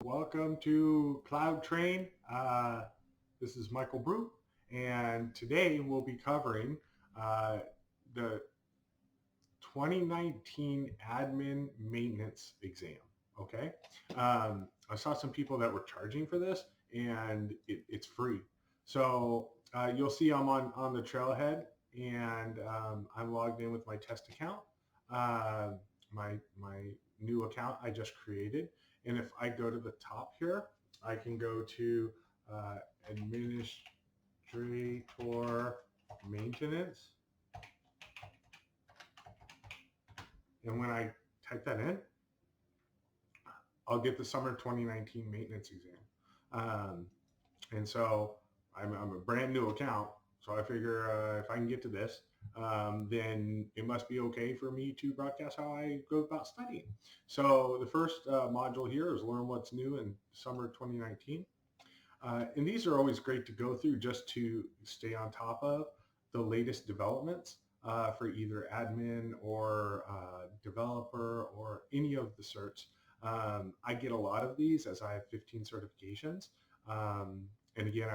Welcome to Cloudtrain. This is Michael Brew, and today we'll be covering the 2019 admin maintenance exam. Okay, I saw some people that were charging for this, and it's free. So you'll see I'm on the trailhead, and I'm logged in with my test account, uh, my new account I just created. And if I go to the top here, I can go to uh, administrator maintenance. And when I type that in, I'll get the summer 2019 maintenance exam. And so I'm a brand new account. So I figure if I can get to this, then it must be okay for me to broadcast how I go about studying. So the first module here is learn what's new in summer 2019. And these are always great to go through just to stay on top of the latest developments for either admin or developer or any of the certs. I get a lot of these as I have 15 certifications. And again,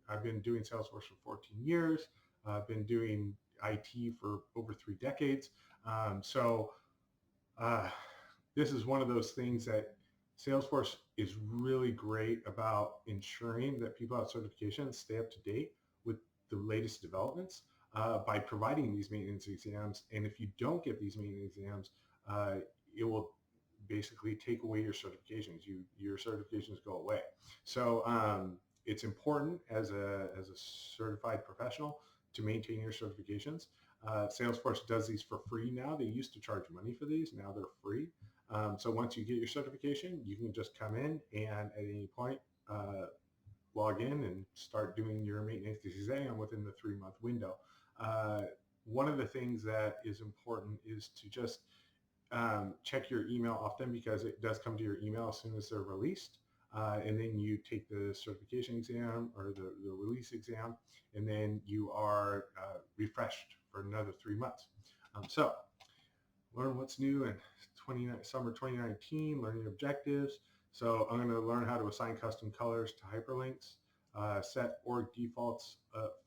I've been doing Salesforce for 14 years. I've been doing IT for over 3 decades. So this is one of those things that Salesforce is really great about ensuring that people have certifications stay up to date with the latest developments by providing these maintenance exams. And if you don't get these maintenance exams, it will basically take away your certifications. Your certifications go away. So it's important as a certified professional to maintain your certifications. Salesforce does these for free now. They used to charge money for these. Now they're free. So once you get your certification, you can just come in and at any point log in and start doing your maintenance exam within the 3-month window. One of the things that is important is to just check your email often, because it does come to your email as soon as they're released. And then you take the certification exam or the release exam, and then you are refreshed for another 3 months. So learn what's new in summer 2019, learning objectives. So I'm going to learn how to assign custom colors to hyperlinks, set org defaults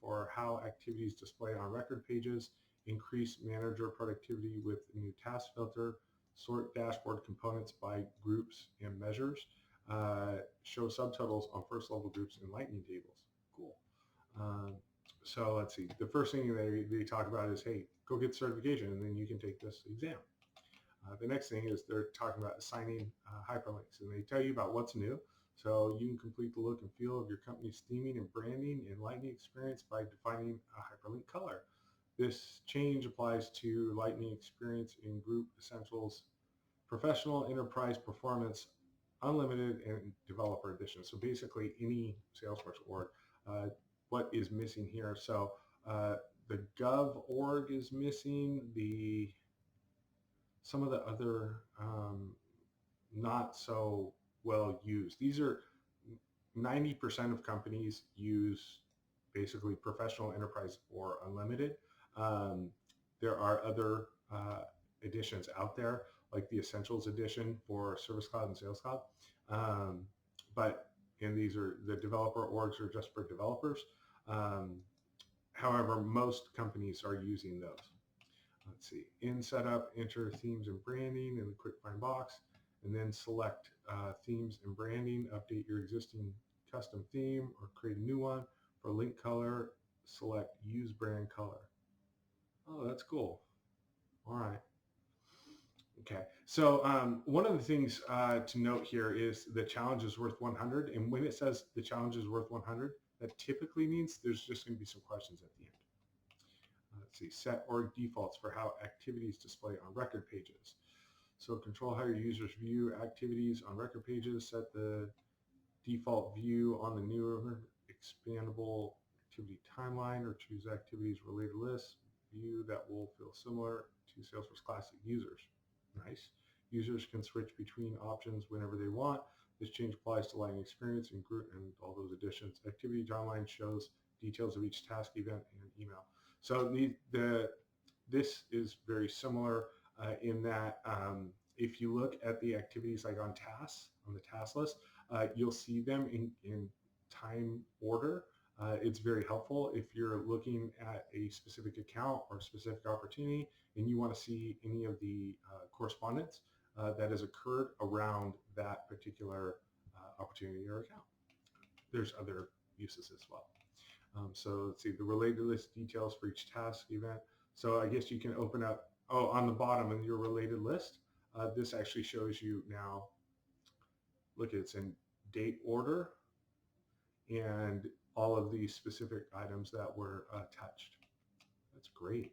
for how activities display on record pages, increase manager productivity with a new task filter, sort dashboard components by groups and measures, show subtotals on first level groups and lightning tables. Cool. So let's see. The first thing they talk about is, hey, go get certification and then you can take this exam. The next thing is they're talking about assigning hyperlinks, and they tell you about what's new. So you can complete the look and feel of your company's theming and branding and lightning experience by defining a hyperlink color. This change applies to lightning experience in group essentials, professional, enterprise, performance, unlimited, and developer edition. So basically any Salesforce org. What is missing here? So the Gov org is missing. Some of the other not so well used. These are 90% of companies use basically professional, enterprise, or unlimited. There are other editions out there, like the Essentials edition for Service Cloud and Sales Cloud. And these are the developer orgs are just for developers. However, most companies are using those. Let's see, in setup, enter themes and branding in the quick find box, and then select themes and branding, update your existing custom theme or create a new one. For link color, select use brand color. Oh, that's cool. All right. Okay, so one of the things to note here is the challenge is worth 100. And when it says the challenge is worth 100, that typically means there's just going to be some questions at the end. Let's see, set org defaults for how activities display on record pages. So control how your users view activities on record pages, set the default view on the newer expandable activity timeline, or choose activities related lists, view that will feel similar to Salesforce Classic users. Nice. Users can switch between options whenever they want. This change applies to Lightning Experience and group and all those additions. Activity timeline shows details of each task, event, and email. So this is very similar in that if you look at the activities like on tasks, on the task list, You'll see them in time order. It's very helpful if you're looking at a specific account or a specific opportunity and you want to see any of the correspondence that has occurred around that particular opportunity or account. There's other uses as well. So let's see, the related list details for each task event. So I guess you can open up, on the bottom in your related list, this actually shows you now, look, it's in date order and all of these specific items that were touched. That's great.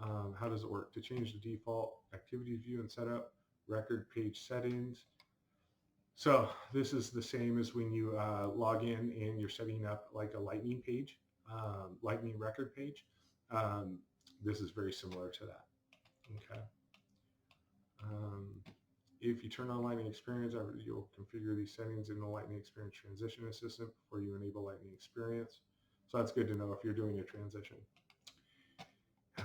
How does it work? To change the default activity view and setup, record page settings. So this is the same as when you log in and you're setting up like a Lightning page, Lightning record page. This is very similar to that. Okay. If you turn on Lightning Experience, you'll configure these settings in the Lightning Experience Transition Assistant before you enable Lightning Experience. So that's good to know if you're doing a transition.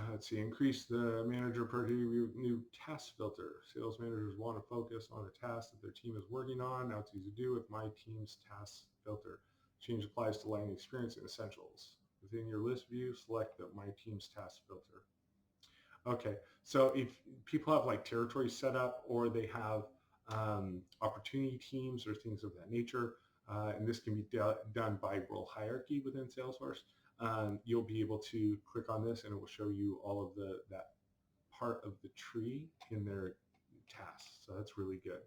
Let's see, increase the manager productivity new task filter. Sales managers want to focus on a task that their team is working on. Now it's easy to do with My Team's task filter. Change applies to Lightning Experience and Essentials. Within your list view, select the My Team's task filter. Okay, so if people have like territories set up or they have opportunity teams or things of that nature, and this can be done by role hierarchy within Salesforce, you'll be able to click on this and it will show you all of that part of the tree in their tasks. So that's really good.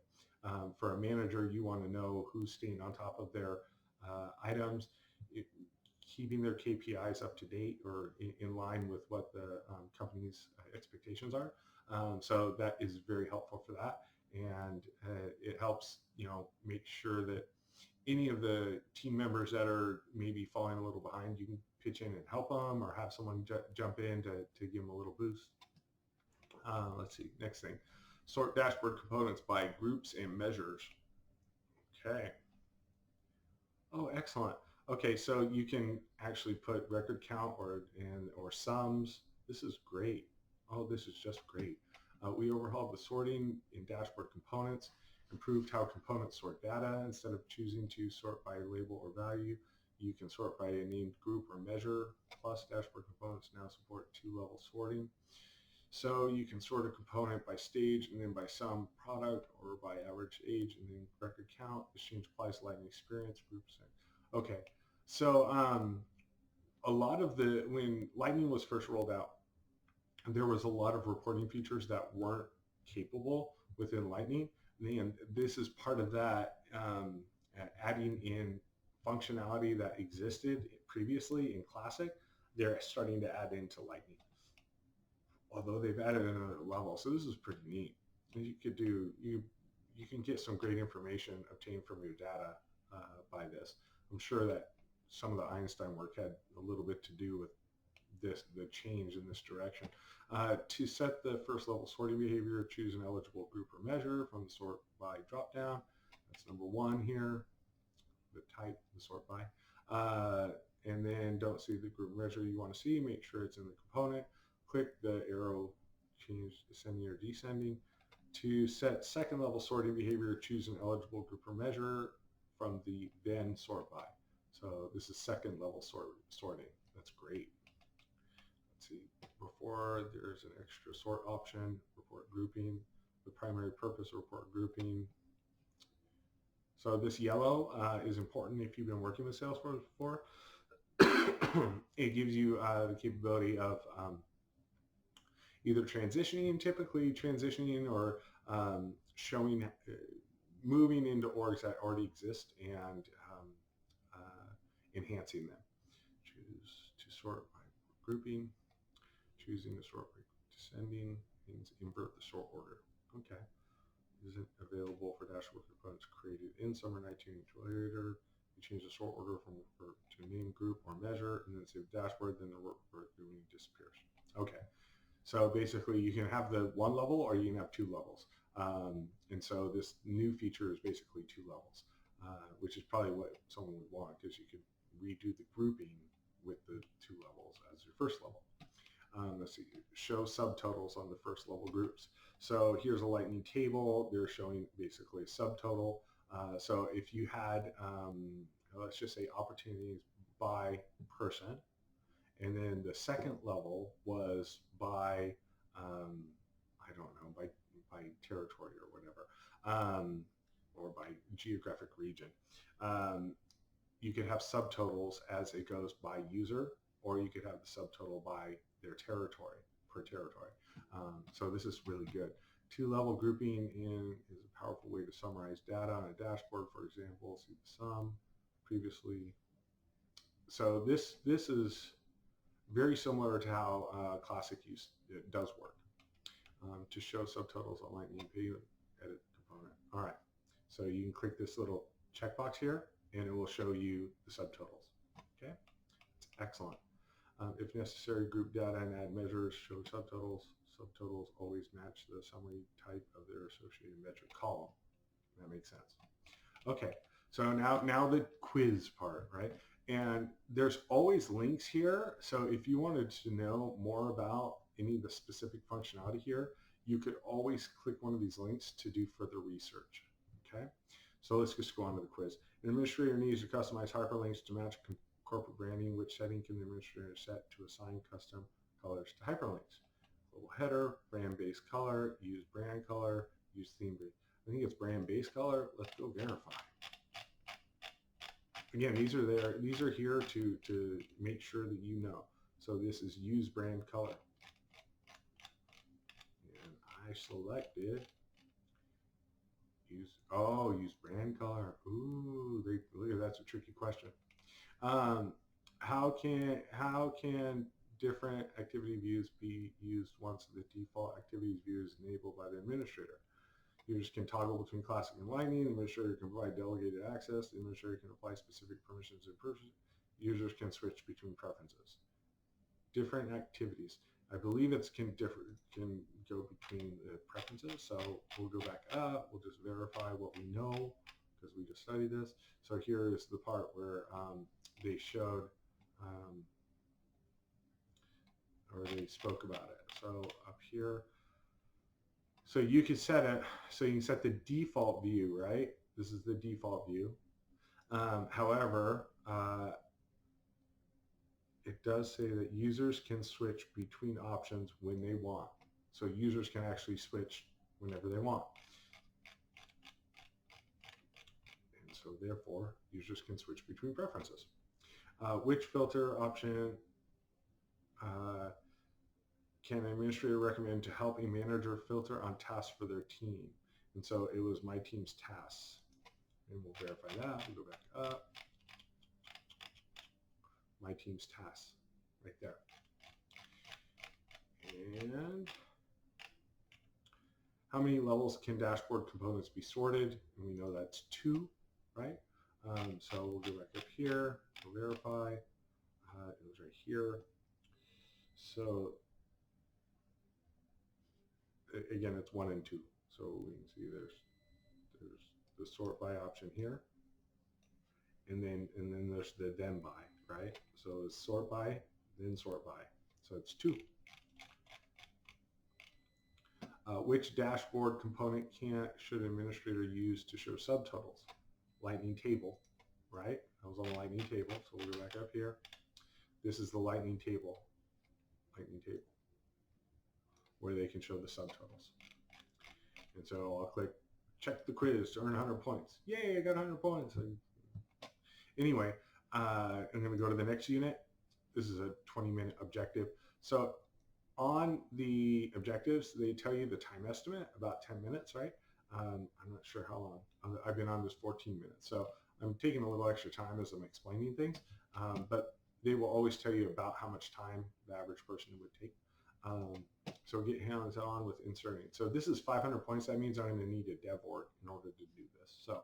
For a manager, you want to know who's staying on top of their items, keeping their KPIs up to date or in line with what the company's expectations are. So that is very helpful for that. And it helps, make sure that any of the team members that are maybe falling a little behind, you can pitch in and help them or have someone jump in to give them a little boost. Let's see, next thing. Sort dashboard components by groups and measures. Okay. Oh, excellent. Okay, so you can actually put record count or sums. This is great. Oh, this is just great. We overhauled the sorting in dashboard components, improved how components sort data. Instead of choosing to sort by label or value, you can sort by a named group or measure. Plus, dashboard components now support two-level sorting. So you can sort a component by stage and then by sum product or by average age and then record count. This change applies to Lightning Experience groups. Okay, so a lot of when Lightning was first rolled out, there was a lot of reporting features that weren't capable within Lightning. And this is part of that, adding in functionality that existed previously in Classic. They're starting to add into Lightning, although they've added another level. So this is pretty neat. You could do, you can get some great information obtained from your data by this. I'm sure that some of the Einstein work had a little bit to do with the change in this direction. To set the first level sorting behavior, choose an eligible group or measure from the sort by dropdown. That's number one here, the type, the sort by. And then don't see the group measure you want to see, make sure it's in the component. Click the arrow, change ascending or descending. To set second level sorting behavior, choose an eligible group or measure from the then sort by. So this is second level sorting. That's great. Let's see, before there's an extra sort option, report grouping, the primary purpose of report grouping. So this yellow is important if you've been working with Salesforce before. It gives you the capability of either typically transitioning or showing, moving into orgs that already exist and enhancing them. Choose to sort by grouping. Choosing to sort by descending means invert the sort order. Okay. Isn't available for dashboard components created in Summer 19 later. You change the sort order from report to name, group, or measure, and then save dashboard, then the report grouping disappears. Okay. So basically you can have the one level or you can have two levels. And so this new feature is basically two levels, which is probably what someone would want because you could redo the grouping with the two levels as your first level. Let's see, show subtotals on the first level groups. So here's a Lightning table. They're showing basically a subtotal So if you had, let's just say opportunities by person, and then the second level was by, I don't know, by territory or whatever, or by geographic region. Um, you could have subtotals as it goes by user, or you could have the subtotal by their territory, per territory. So this is really good. Two-level grouping is a powerful way to summarize data on a dashboard, for example. See the sum previously. So this is very similar to how Classic use it does work. To show subtotals on Lightning Payment edit component. All right, so you can click this little checkbox here, and it will show you the subtotals. Okay, it's excellent. If necessary, group data and add measures, show subtotals. Subtotals always match the summary type of their associated metric column. That makes sense. Okay, so now the quiz part, right? And there's always links here. So if you wanted to know more about any of the specific functionality here, you could always click one of these links to do further research. Okay, so let's just go on to the quiz. An administrator needs to customize hyperlinks to match corporate branding. Which setting can the administrator set to assign custom colors to hyperlinks? Global header, brand-based color, use brand color, use theme. I think it's brand-based color. Let's go verify. Again, these are there. These are here to make sure that you know. So this is use brand color, and I selected use brand color. Ooh, look at that's a tricky question. How can different activity views be used once the default activities view is enabled by the administrator? Users can toggle between Classic and Lightning. The administrator can provide delegated access. The administrator can apply specific permissions and users can switch between preferences. Different activities. I believe it can go between the preferences. So we'll go back up. We'll just verify what we know because we just studied this. So here is the part where they showed or they spoke about it. So up here. So you can set it, so you can set the default view, right? This is the default view. However, it does say that users can switch between options when they want. So users can actually switch whenever they want. And so therefore, users can switch between preferences. Which filter option can an administrator recommend to help a manager filter on tasks for their team? And so it was my team's tasks. And we'll verify that. We'll go back up. My team's tasks, right there. And how many levels can dashboard components be sorted? And we know that's 2, right? So we'll go back up here. We'll verify. It was right here. So again, it's 1 and 2. So we can see there's the sort by option here, and then there's the then by, right? So it's sort by, then sort by. So it's 2. Which dashboard component should an administrator use to show subtotals? Lightning table, right? I was on the lightning table, so we'll go back up here. This is the lightning table, where they can show the subtotals. And so I'll click check the quiz to earn 100 points. Yay, I got 100 points. Anyway, I'm going to go to the next unit. This is a 20-minute objective. So on the objectives, they tell you the time estimate, about 10 minutes, right? I'm not sure how long. I've been on this 14 minutes. So I'm taking a little extra time as I'm explaining things, but they will always tell you about how much time the average person would take. So get hands-on with inserting. So this is 500 points. That means I'm going to need a dev org in order to do this. So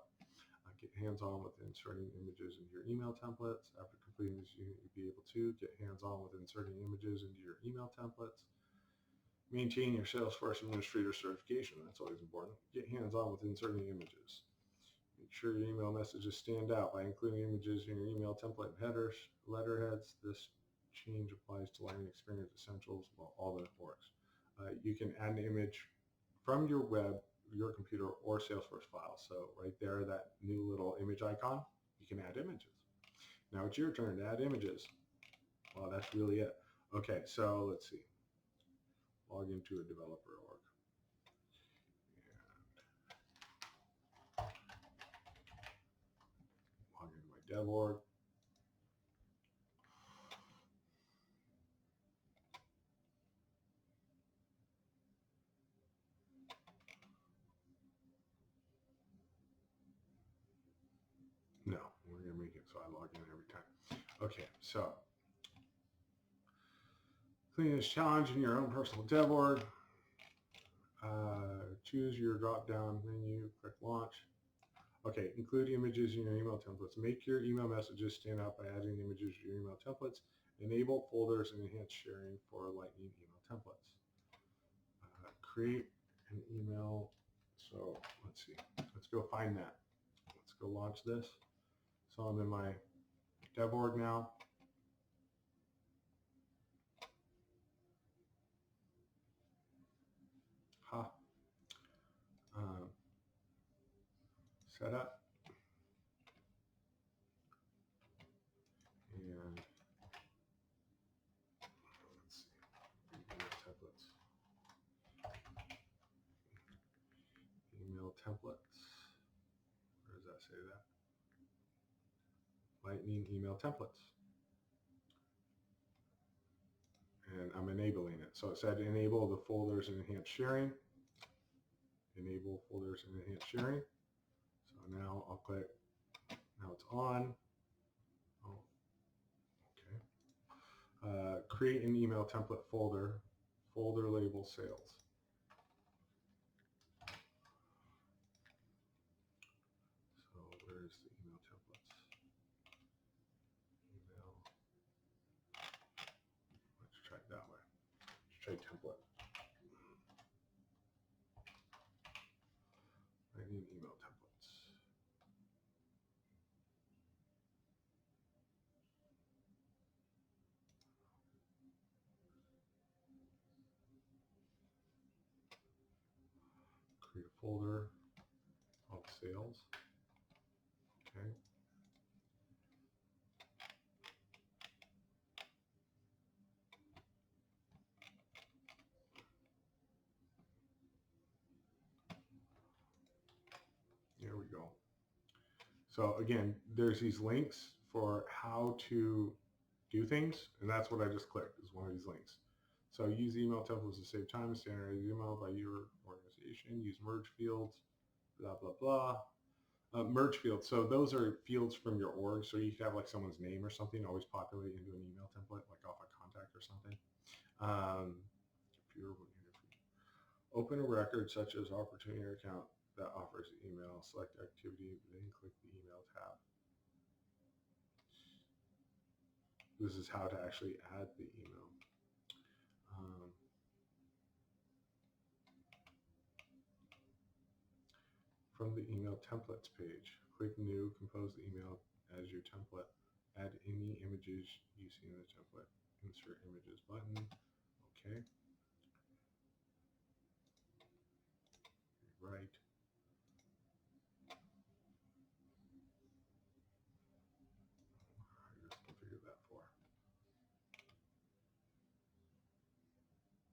get hands-on with inserting images into your email templates. After completing this unit, you'll be able to get hands-on with inserting images into your email templates. Maintain your Salesforce administrator certification. That's always important. Get hands-on with inserting images. Make sure your email messages stand out by including images in your email template and headers, letterheads. This change applies to Lightning Experience Essentials. Well, all that works. You can add an image from your web your computer or Salesforce files. So right there, that new little image icon, you can add images. Now it's your turn to add images. Well, that's really it. Okay, so let's see. Log into a developer org. And log into my dev org. No, we're going to make it so I log in every time. Okay, so clean this challenge in your own personal dev org. Choose your drop-down menu, click launch. Okay, include images in your email templates. Make your email messages stand out by adding images to your email templates. Enable folders and enhance sharing for Lightning email templates. Create an email. So let's see. Let's go find that. Let's go launch this. So I'm in my dev org now. Setup. And let's see. Email templates. Email templates. Where does that say that? Lightning email templates. And I'm enabling it. So it said enable the folders and enhance sharing. Enable folders and enhance sharing. So now I'll click. Now it's on. Oh, okay. Create an email template folder. Folder label sales. So where's the email templates? Email. Let's try it that way. Let's try template. I need email templates. Create a folder called sales. Okay. There we go. So again, there's these links for how to do things, and that's what I just clicked, is one of these links. So use email templates to save time, standardize email by your organization, use merge fields, blah, blah, blah. Merge fields, so those are fields from your org, so you could have like someone's name or something always populate into an email template, like off a contact or something. Open a record such as opportunity account that offers email, select activity, then click the email tab. This is how to actually add the email. From the email templates page, click new, compose the email as your template, add any images using the template, insert images button, okay. Right. I just configured that for.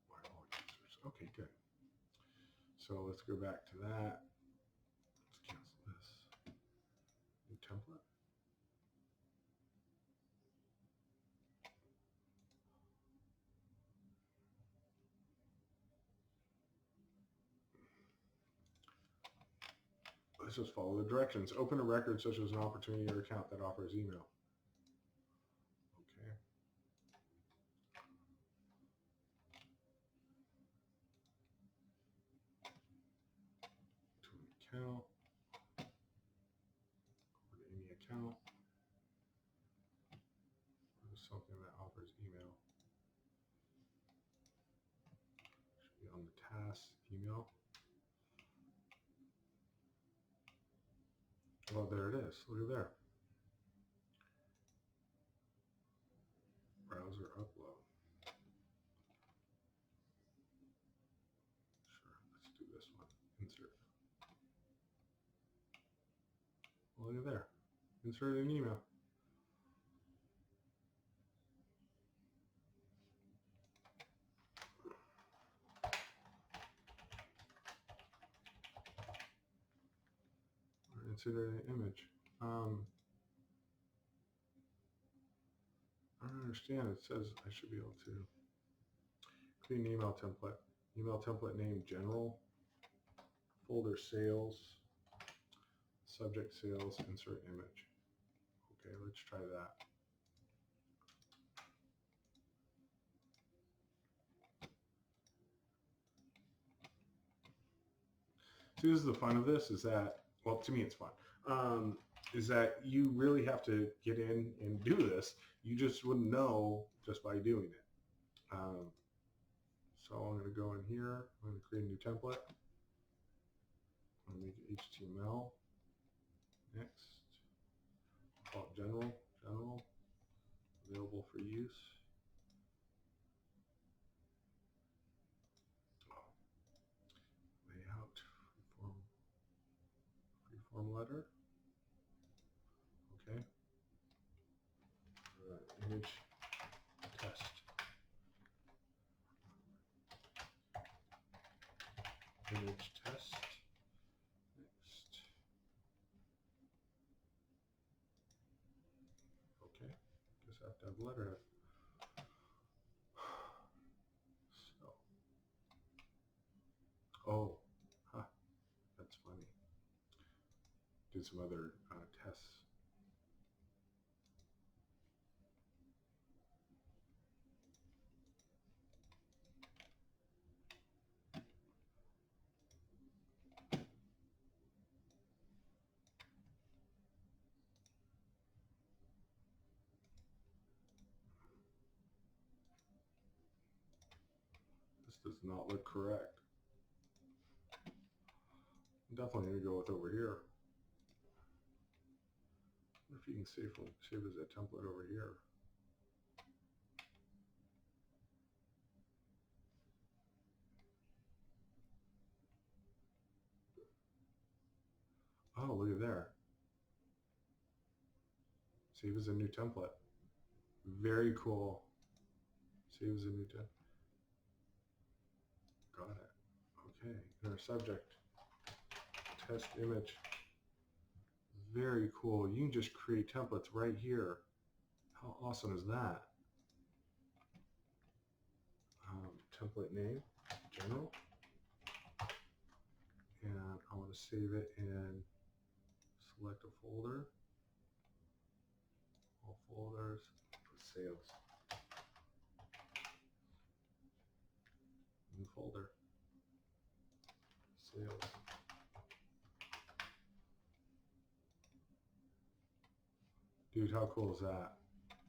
Why all users? Okay, good. So let's go back to that. Let's cancel this. New template. Let's just follow the directions. Open a record such as an opportunity or account that offers email. Okay. To an account. Or to any account. Or something that offers email. Should be on the task email. Well, there it is. Look at there. Browser upload. Sure, let's do this one. Insert. Look at there. Insert an email. Insert an image. I don't understand. It says I should be able to create an email template. Email template name general. Folder sales. Subject sales. Insert image. Okay, let's try that. See, this is the fun of this, is that, well, to me it's fun, is that you really have to get in and do this. You just wouldn't know just by doing it. So I'm going to go in here. I'm going to create a new template. I'm going to make it HTML. Next. Call it general. Available for use. Layout. Freeform letter. Okay. Image test. Image test. Next. Okay. Guess I have to have letterhead. So. Oh. Huh. That's funny. Did some other tests. This does not look correct. I'm definitely going to go with over here. I wonder if you can save as a template over here. Oh, look at there. Save as a new template. Very cool. Save as a new template. Got it. Okay. And our subject. Test image. Very cool. You can just create templates right here. How awesome is that? Template name, general. And I want to save it in, select a folder. All folders. Put sales. New folder. Sales. Dude, how cool is that?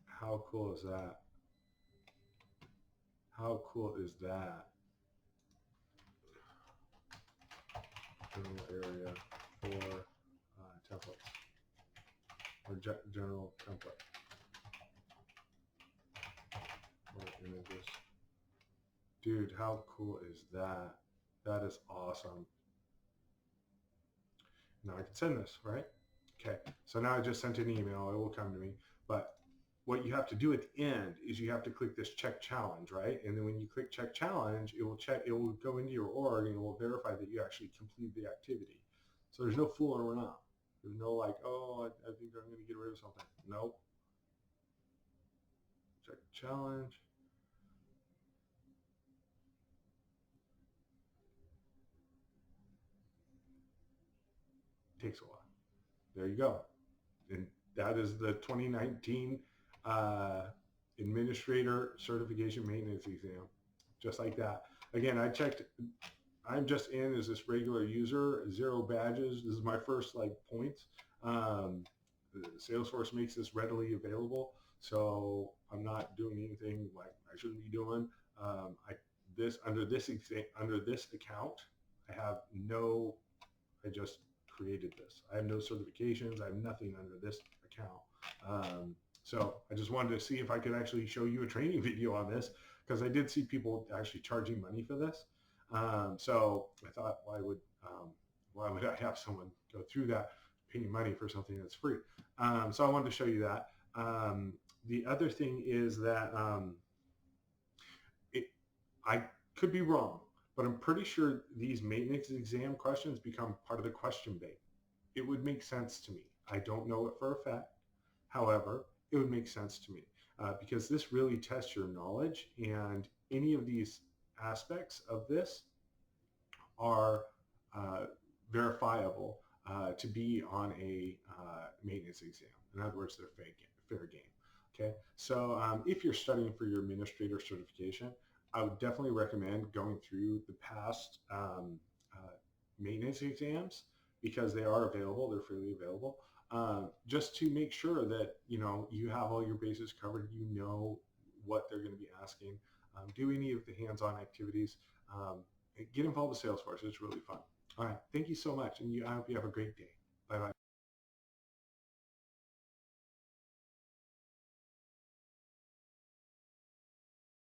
How cool is that? How cool is that? General area for templates, or general template for images. Dude, how cool is that? That is awesome. Now I can send this, right? Okay, so now I just sent an email. It will come to me. But what you have to do at the end is you have to click this check challenge, right? And then when you click check challenge, it will go into your org and it will verify that you actually complete the activity. So there's no fooling around. There's no like, oh, I think I'm going to get rid of something. Nope. Check challenge. Takes a while. There you go. And that is the 2019 Administrator Certification Maintenance Exam. Just like that. Again, I checked. I'm just in as this regular user, 0 badges. This is my first like points. Salesforce makes this readily available, so I'm not doing anything like I shouldn't be doing. Under this account, I have no. I just created this. I have no certifications. I have nothing under this account. So I just wanted to see if I could actually show you a training video on this, because I did see people actually charging money for this. So I thought, why would I have someone go through that? paying money for something that's free. So I wanted to show you that. The other thing is that it, I could be wrong, but I'm pretty sure these maintenance exam questions become part of the question bank. It would make sense to me. I don't know it for a fact. However, it would make sense to me because this really tests your knowledge, and any of these aspects of this are uh, verifiable to be on a maintenance exam. In other words, they're fair game. Okay, so if you're studying for your administrator certification, I would definitely recommend going through the past maintenance exams because they are available. They're freely available. Just to make sure that you have all your bases covered. You know what they're going to be asking. Do any of the hands-on activities. Get involved with Salesforce. It's really fun. All right. Thank you so much. And I hope you have a great day. Bye-bye.